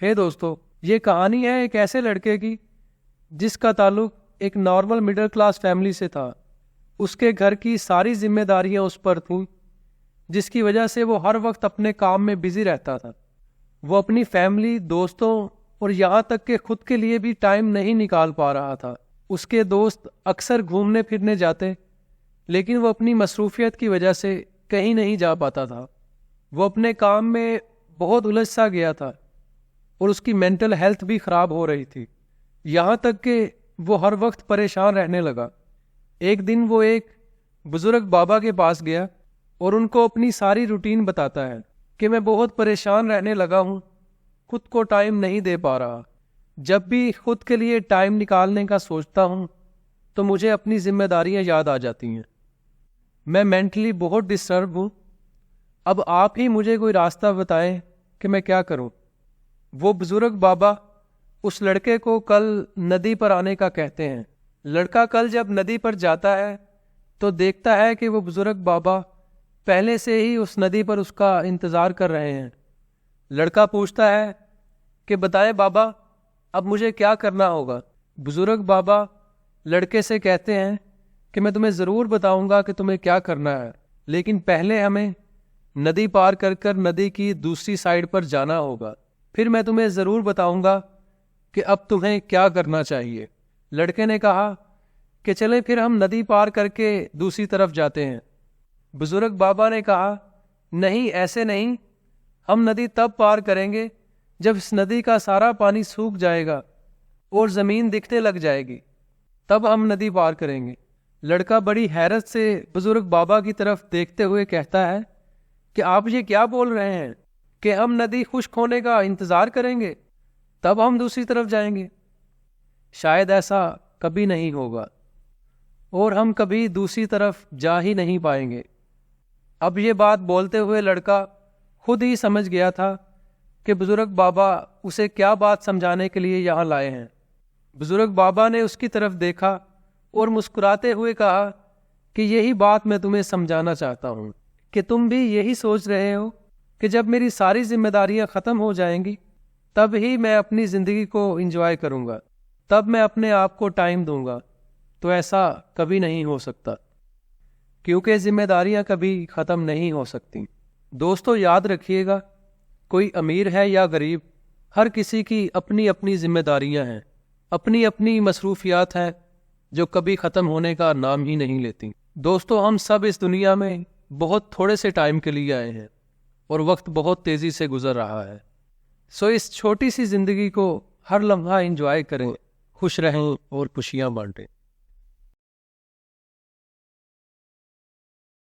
दोस्तों, ये कहानी है एक ऐसे लड़के की जिसका ताल्लुक एक नॉर्मल मिडिल क्लास फैमिली से था। उसके घर की सारी जिम्मेदारियां उस पर थीं, जिसकी वजह से वो हर वक्त अपने काम में बिजी रहता था। वो अपनी फैमिली, दोस्तों और यहाँ तक कि खुद के लिए भी टाइम नहीं निकाल पा रहा था। उसके दोस्त अक्सर घूमने फिरने जाते, लेकिन वो अपनी मसरूफियत की वजह से कहीं नहीं जा पाता था। वो अपने काम में बहुत उलझ सा गया था और उसकी मेंटल हेल्थ भी ख़राब हो रही थी, यहाँ तक कि वो हर वक्त परेशान रहने लगा। एक दिन वो एक बुज़ुर्ग बाबा के पास गया और उनको अपनी सारी रूटीन बताता है कि मैं बहुत परेशान रहने लगा हूँ, खुद को टाइम नहीं दे पा रहा। जब भी खुद के लिए टाइम निकालने का सोचता हूँ तो मुझे अपनी जिम्मेदारियाँ याद आ जाती हैं। मैं मेंटली बहुत डिस्टर्ब हूँ। अब आप ही मुझे कोई रास्ता बताएं कि मैं क्या करूँ। वो बुजुर्ग बाबा उस लड़के को कल नदी पर आने का कहते हैं। लड़का कल जब नदी पर जाता है तो देखता है कि वो बुजुर्ग बाबा पहले से ही उस नदी पर उसका इंतज़ार कर रहे हैं। लड़का पूछता है कि बताए बाबा, अब मुझे क्या करना होगा। बुजुर्ग बाबा लड़के से कहते हैं कि मैं तुम्हें ज़रूर बताऊंगा कि तुम्हें क्या करना है, लेकिन पहले हमें नदी पार कर कर नदी की दूसरी साइड पर जाना होगा, फिर मैं तुम्हें ज़रूर बताऊंगा कि अब तुम्हें क्या करना चाहिए। लड़के ने कहा कि चलें फिर हम नदी पार करके दूसरी तरफ जाते हैं। बुजुर्ग बाबा ने कहा नहीं, ऐसे नहीं, हम नदी तब पार करेंगे जब इस नदी का सारा पानी सूख जाएगा और ज़मीन दिखने लग जाएगी, तब हम नदी पार करेंगे। लड़का बड़ी हैरत से बुजुर्ग बाबा की तरफ देखते हुए कहता है कि आप ये क्या बोल रहे हैं कि हम नदी खुश्क होने का इंतज़ार करेंगे तब हम दूसरी तरफ जाएंगे? शायद ऐसा कभी नहीं होगा और हम कभी दूसरी तरफ जा ही नहीं पाएंगे। अब ये बात बोलते हुए लड़का खुद ही समझ गया था कि बुजुर्ग बाबा उसे क्या बात समझाने के लिए यहाँ लाए हैं। बुजुर्ग बाबा ने उसकी तरफ देखा और मुस्कुराते हुए कहा कि यही बात मैं तुम्हें समझाना चाहता हूँ कि तुम भी यही सोच रहे हो कि जब मेरी सारी जिम्मेदारियाँ ख़त्म हो जाएंगी तब ही मैं अपनी ज़िंदगी को एंजॉय करूँगा, तब मैं अपने आप को टाइम दूँगा। तो ऐसा कभी नहीं हो सकता, क्योंकि जिम्मेदारियाँ कभी ख़त्म नहीं हो सकती। दोस्तों, याद रखिएगा, कोई अमीर है या गरीब, हर किसी की अपनी अपनी जिम्मेदारियाँ हैं, अपनी अपनी मसरूफियात हैं जो कभी ख़त्म होने का नाम ही नहीं लेती। दोस्तों, हम सब इस दुनिया में बहुत थोड़े से टाइम के लिए आए हैं और वक्त बहुत तेज़ी से गुजर रहा है। सो इस छोटी सी ज़िंदगी को हर लम्हा एंजॉय करें, खुश रहें और खुशियाँ बांटें।